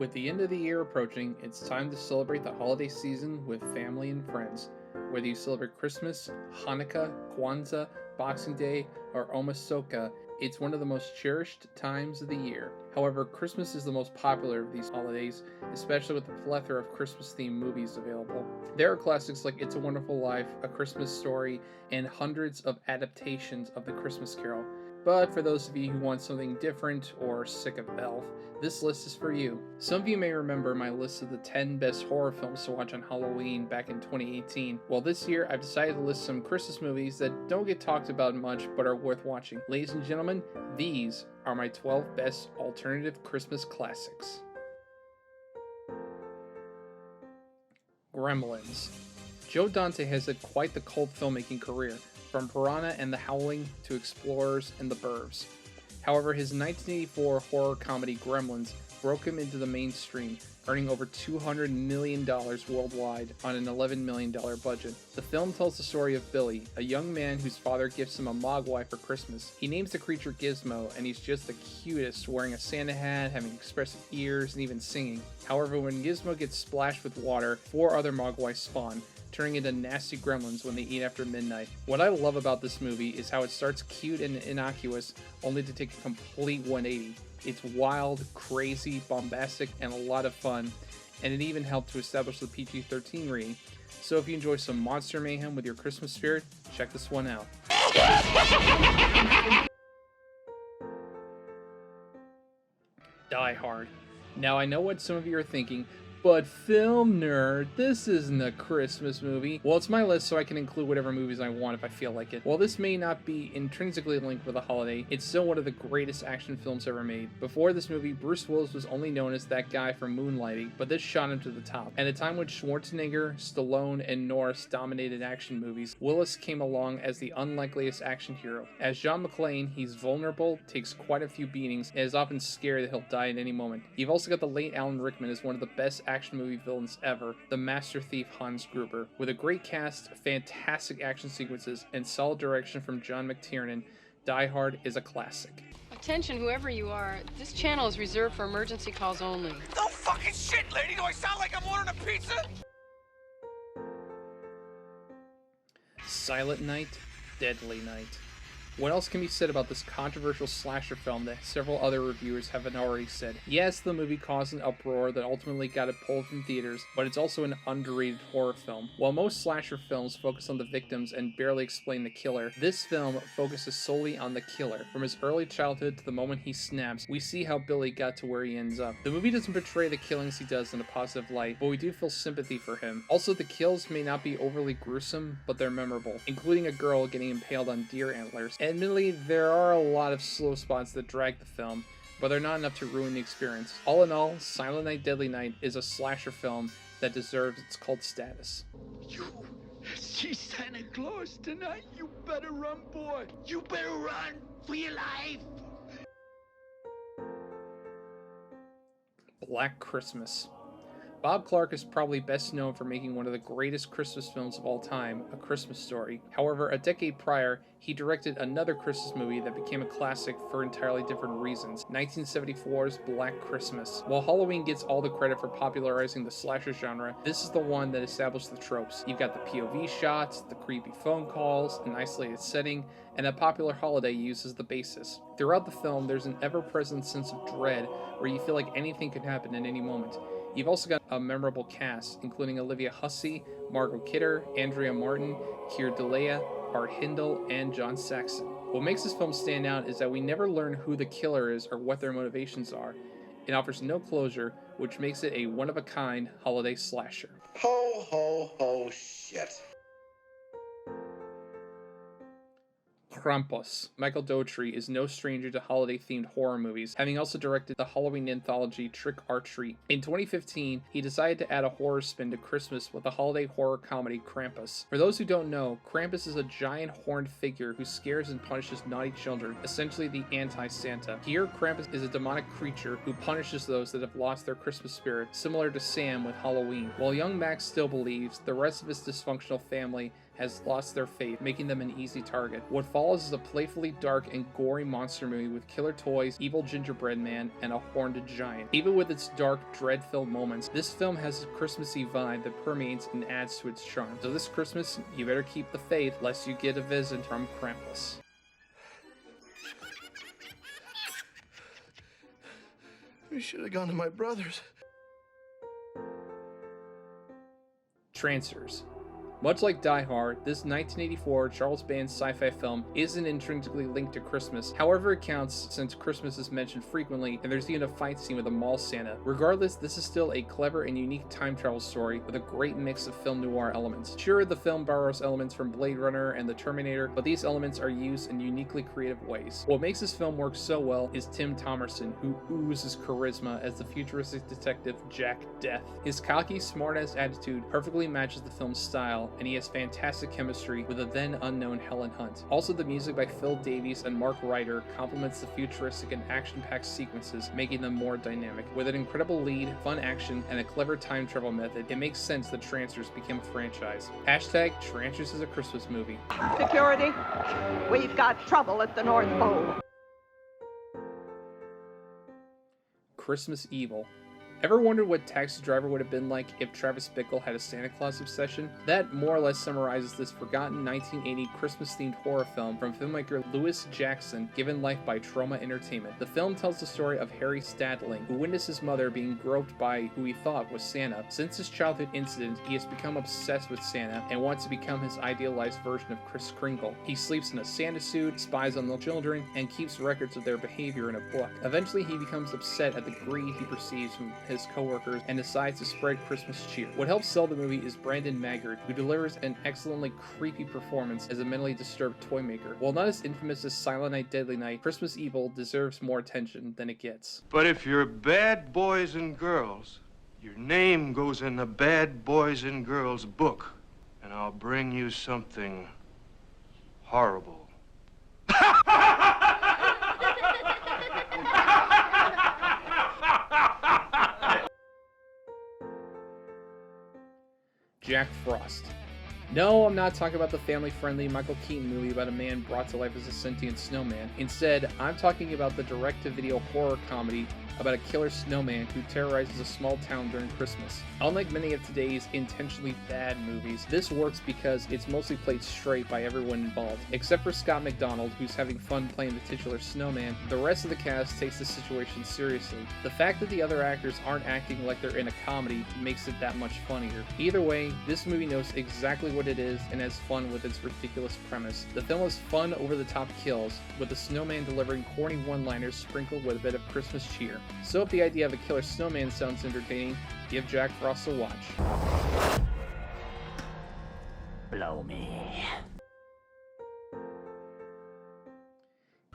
With the end of the year approaching, it's time to celebrate the holiday season with family and friends. Whether you celebrate Christmas, Hanukkah, Kwanzaa, Boxing Day, or Omasoka, it's one of the most cherished times of the year. However, Christmas is the most popular of these holidays, especially with the plethora of Christmas-themed movies available. There are classics like It's a Wonderful Life, A Christmas Story, and hundreds of adaptations of The Christmas Carol. But for those of you who want something different or sick of Elf, this list is for you. Some of you may remember my list of the 10 best horror films to watch on Halloween back in 2018. Well, this year I've decided to list some Christmas movies that don't get talked about much but are worth watching. Ladies and gentlemen, these are my 12 best alternative Christmas classics. Gremlins. Joe Dante has had quite the cult filmmaking career, from Piranha and The Howling to Explorers and The Burbs. However, his 1984 horror comedy Gremlins broke him into the mainstream, earning over $200 million worldwide on an $11 million budget. The film tells the story of Billy, a young man whose father gifts him a mogwai for Christmas. He names the creature Gizmo, and he's just the cutest, wearing a Santa hat, having expressive ears, and even singing. However, when Gizmo gets splashed with water, 4 other mogwai spawn, turning into nasty gremlins when they eat after midnight. What I love about this movie is how it starts cute and innocuous, only to take a complete 180. It's wild, crazy, bombastic, and a lot of fun, and it even helped to establish the PG-13 rating. So if you enjoy some monster mayhem with your Christmas spirit, check this one out. Die Hard. Now I know what some of you are thinking, but FilmNerd, this isn't a Christmas movie. Well, it's my list, so I can include whatever movies I want if I feel like it. While this may not be intrinsically linked with a holiday, it's still one of the greatest action films ever made. Before this movie, Bruce Willis was only known as that guy from Moonlighting, but this shot him to the top. At a time when Schwarzenegger, Stallone, and Norris dominated action movies, Willis came along as the unlikeliest action hero. As John McClane, he's vulnerable, takes quite a few beatings, and is often scared that he'll die at any moment. You've also got the late Alan Rickman as one of the best action movie villains ever, the master thief Hans Gruber. With a great cast, fantastic action sequences, and solid direction from John McTiernan, Die Hard is a classic. Attention, whoever you are, this channel is reserved for emergency calls only. No fucking shit, lady! Do I sound like I'm ordering a pizza? Silent Night, Deadly Night. What else can be said about this controversial slasher film that several other reviewers haven't already said? Yes, the movie caused an uproar that ultimately got it pulled from theaters, but it's also an underrated horror film. While most slasher films focus on the victims and barely explain the killer, this film focuses solely on the killer. From his early childhood to the moment he snaps, we see how Billy got to where he ends up. The movie doesn't portray the killings he does in a positive light, but we do feel sympathy for him. Also, the kills may not be overly gruesome, but they're memorable, including a girl getting impaled on deer antlers. Admittedly, there are a lot of slow spots that drag the film, but they're not enough to ruin the experience. All in all, Silent Night, Deadly Night is a slasher film that deserves its cult status. You see Santa Claus tonight? You better run, boy. You better run for your life. Black Christmas. Bob Clark is probably best known for making one of the greatest Christmas films of all time, A Christmas Story. However, a decade prior, he directed another Christmas movie that became a classic for entirely different reasons, 1974's Black Christmas. While Halloween gets all the credit for popularizing the slasher genre, this is the one that established the tropes. You've got the POV shots, the creepy phone calls, an isolated setting, and a popular holiday used as the basis. Throughout the film, there's an ever-present sense of dread where you feel like anything could happen at any moment. You've also got a memorable cast, including Olivia Hussey, Margot Kidder, Andrea Martin, Keir Dullea, Art Hindle, and John Saxon. What makes this film stand out is that we never learn who the killer is or what their motivations are. It offers no closure, which makes it a one-of-a-kind holiday slasher. Ho, ho, ho, shit. Krampus. Michael Dougherty is no stranger to holiday-themed horror movies, having also directed the Halloween anthology Trick or Treat. In 2015, he decided to add a horror spin to Christmas with the holiday horror comedy Krampus. For those who don't know, Krampus is a giant horned figure who scares and punishes naughty children, essentially the anti-Santa. Here, Krampus is a demonic creature who punishes those that have lost their Christmas spirit, similar to Sam with Halloween. While young Max still believes, the rest of his dysfunctional family has lost their faith, making them an easy target. What follows is a playfully dark and gory monster movie with killer toys, evil gingerbread man, and a horned giant. Even with its dark, dread-filled moments, this film has a Christmassy vibe that permeates and adds to its charm. So this Christmas, you better keep the faith, lest you get a visit from Krampus. We should have gone to my brother's. Trancers. Much like Die Hard, this 1984 Charles Band sci-fi film isn't intrinsically linked to Christmas. However, it counts since Christmas is mentioned frequently, and there's even a fight scene with a mall Santa. Regardless, this is still a clever and unique time travel story with a great mix of film noir elements. Sure, the film borrows elements from Blade Runner and The Terminator, but these elements are used in uniquely creative ways. What makes this film work so well is Tim Thomerson, who oozes charisma as the futuristic detective Jack Death. His cocky, smart-ass attitude perfectly matches the film's style, and he has fantastic chemistry with the then unknown Helen Hunt. Also, the music by Phil Davies and Mark Ryder complements the futuristic and action-packed sequences, making them more dynamic. With an incredible lead, fun action, and a clever time travel method, it makes sense that Trancers became a franchise. Hashtag Trancers is a Christmas movie. Security, we've got trouble at the North Pole. Christmas Evil. Ever wondered what Taxi Driver would have been like if Travis Bickle had a Santa Claus obsession? That more or less summarizes this forgotten 1980 Christmas-themed horror film from filmmaker Lewis Jackson, given life by Troma Entertainment. The film tells the story of Harry Stadling, who witnessed his mother being groped by who he thought was Santa. Since his childhood incident, he has become obsessed with Santa and wants to become his idealized version of Kris Kringle. He sleeps in a Santa suit, spies on the children, and keeps records of their behavior in a book. Eventually, he becomes upset at the greed he perceives from his co-workers and decides to spread Christmas cheer. What helps sell the movie is Brandon Maggard, who delivers an excellently creepy performance as a mentally disturbed toy maker. While not as infamous as Silent Night, Deadly Night, Christmas Evil deserves more attention than it gets. But if you're bad boys and girls, your name goes in the Bad Boys and Girls book, and I'll bring you something horrible. Jack Frost. No, I'm not talking about the family-friendly Michael Keaton movie about a man brought to life as a sentient snowman. Instead, I'm talking about the direct-to-video horror comedy about a killer snowman who terrorizes a small town during Christmas. Unlike many of today's intentionally bad movies, this works because it's mostly played straight by everyone involved. Except for Scott McDonald, who's having fun playing the titular snowman, the rest of the cast takes the situation seriously. The fact that the other actors aren't acting like they're in a comedy makes it that much funnier. Either way, this movie knows exactly what it is and has fun with its ridiculous premise. The film has fun, over-the-top kills, with the snowman delivering corny one-liners sprinkled with a bit of Christmas cheer. So if the idea of a killer snowman sounds entertaining, give Jack Frost a watch. Blow me.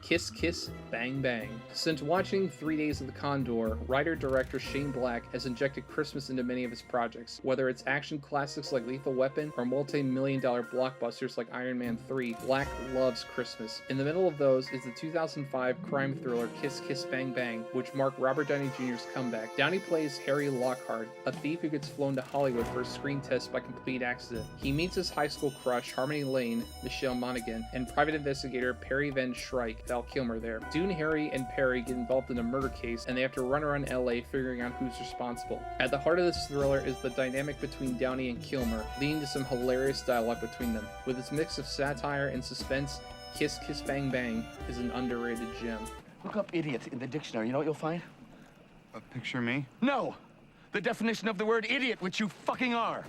Kiss Kiss Bang Bang. Since watching 3 Days of the Condor, writer-director Shane Black has injected Christmas into many of his projects. Whether it's action classics like Lethal Weapon or multi-million-dollar blockbusters like Iron Man 3, Black loves Christmas. In the middle of those is the 2005 crime thriller Kiss Kiss Bang Bang, which marked Robert Downey Jr.'s comeback. Downey plays Harry Lockhart, a thief who gets flown to Hollywood for a screen test by complete accident. He meets his high school crush, Harmony Lane, Michelle Monaghan, and private investigator Perry Van Shrike, Val Kilmer there. Soon Harry and Perry get involved in a murder case and they have to run around LA figuring out who's responsible. At the heart of this thriller is the dynamic between Downey and Kilmer, leading to some hilarious dialogue between them. With its mix of satire and suspense, Kiss Kiss Bang Bang is an underrated gem. Look up idiot in the dictionary. You know what you'll find? Picture me? No! The definition of the word idiot, which you fucking are.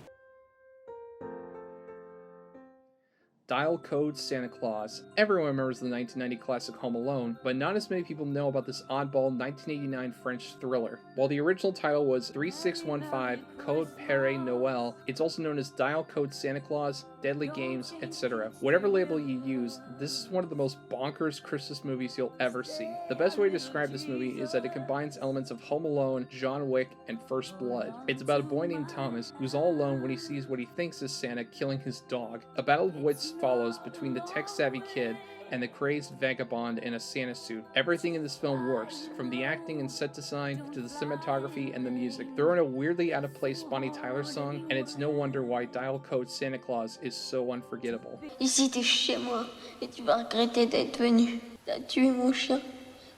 Dial Code Santa Claus. Everyone remembers the 1990 classic Home Alone, but not as many people know about this oddball 1989 French thriller. While the original title was 3615 Code Pere Noël, it's also known as Dial Code Santa Claus, Deadly Games, etc. Whatever label you use, this is one of the most bonkers Christmas movies you'll ever see. The best way to describe this movie is that it combines elements of Home Alone, John Wick, and First Blood. It's about a boy named Thomas who's all alone when he sees what he thinks is Santa killing his dog. A battle of wits follows between the tech-savvy kid and the crazed vagabond in a Santa suit. Everything in this film works, from the acting and set design to the cinematography and the music. Throw in a weirdly out of place Bonnie Tyler song, and it's no wonder why Dial Code Santa Claus is so unforgettable. Ici t'es chez moi, et tu vas regretter d'être venu. T'as tué mon chien,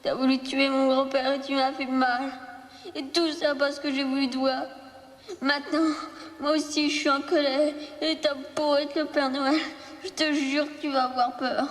t'as voulu tuer mon grand-père et tu m'as fait mal. Et tout ça parce que j'ai voulu toi. Maintenant, moi aussi je suis en colère, et t'as beau être le Père Noël, je te jure que tu vas avoir peur.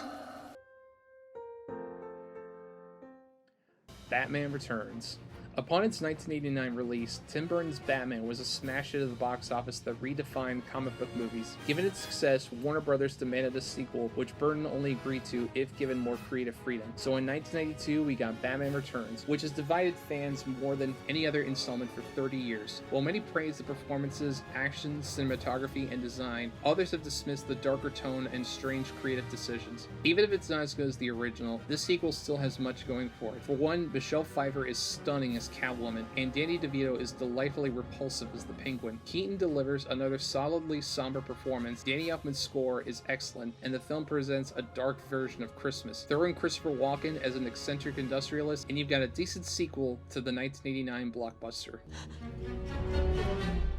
Batman Returns. Upon its 1989 release, Tim Burton's Batman was a smash hit at the box office that redefined comic book movies. Given its success, Warner Brothers demanded a sequel, which Burton only agreed to if given more creative freedom. So in 1992, we got Batman Returns, which has divided fans more than any other installment for 30 years. While many praise the performances, action, cinematography, and design, others have dismissed the darker tone and strange creative decisions. Even if it's not as good as the original, this sequel still has much going for it. For one, Michelle Pfeiffer is stunning as Catwoman, and Danny DeVito is delightfully repulsive as the Penguin. Keaton delivers another solidly somber performance, Danny Elfman's score is excellent, and the film presents a dark version of Christmas. Throw in Christopher Walken as an eccentric industrialist, and you've got a decent sequel to the 1989 blockbuster.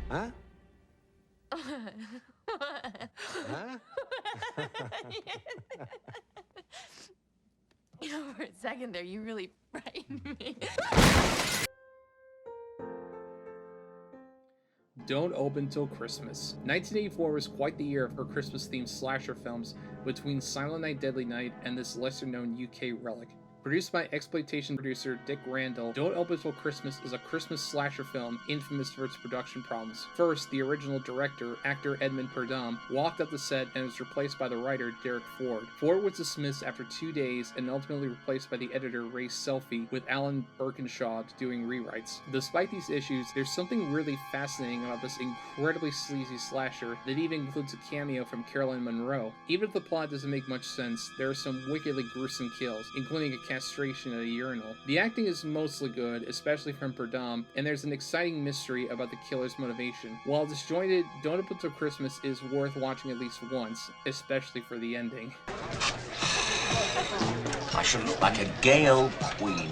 Huh? You know, for a second there, you really frightened me. Don't Open Till Christmas. 1984 was quite the year for Christmas-themed slasher films between Silent Night, Deadly Night and this lesser-known UK relic. Produced by exploitation producer Dick Randall, Don't Open Till Christmas is a Christmas slasher film infamous for its production problems. First, the original director, actor Edmund Purdom, walked off the set and was replaced by the writer Derek Ford. Ford was dismissed after 2 days and ultimately replaced by the editor Ray Selfie, with Alan Birkinshaw doing rewrites. Despite these issues, there's something really fascinating about this incredibly sleazy slasher that even includes a cameo from Caroline Munro. Even if the plot doesn't make much sense, there are some wickedly gruesome kills, including a castration at a urinal. The acting is mostly good, especially from Purdom, and there's an exciting mystery about the killer's motivation. While disjointed, Don't Open Till Christmas is worth watching at least once, especially for the ending. I should look like a gay old queen.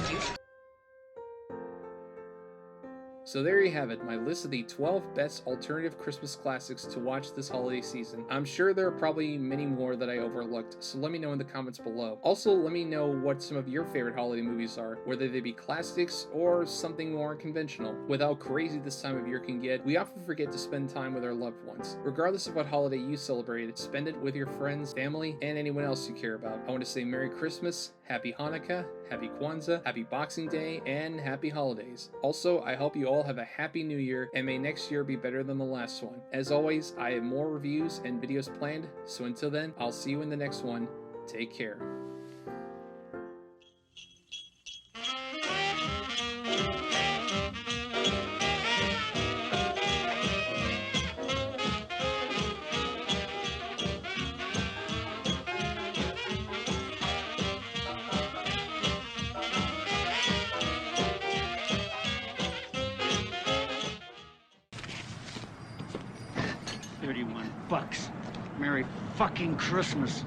So there you have it, my list of the 12 best alternative Christmas classics to watch this holiday season. I'm sure there are probably many more that I overlooked, so let me know in the comments below. Also, let me know what some of your favorite holiday movies are, whether they be classics or something more unconventional. With how crazy this time of year can get, we often forget to spend time with our loved ones. Regardless of what holiday you celebrate, spend it with your friends, family, and anyone else you care about. I want to say Merry Christmas, Happy Hanukkah, Happy Kwanzaa, Happy Boxing Day, and Happy Holidays. Also, I hope you all have a Happy New Year, and may next year be better than the last one. As always, I have more reviews and videos planned, so until then, I'll see you in the next one. Take care. $31. Merry fucking Christmas.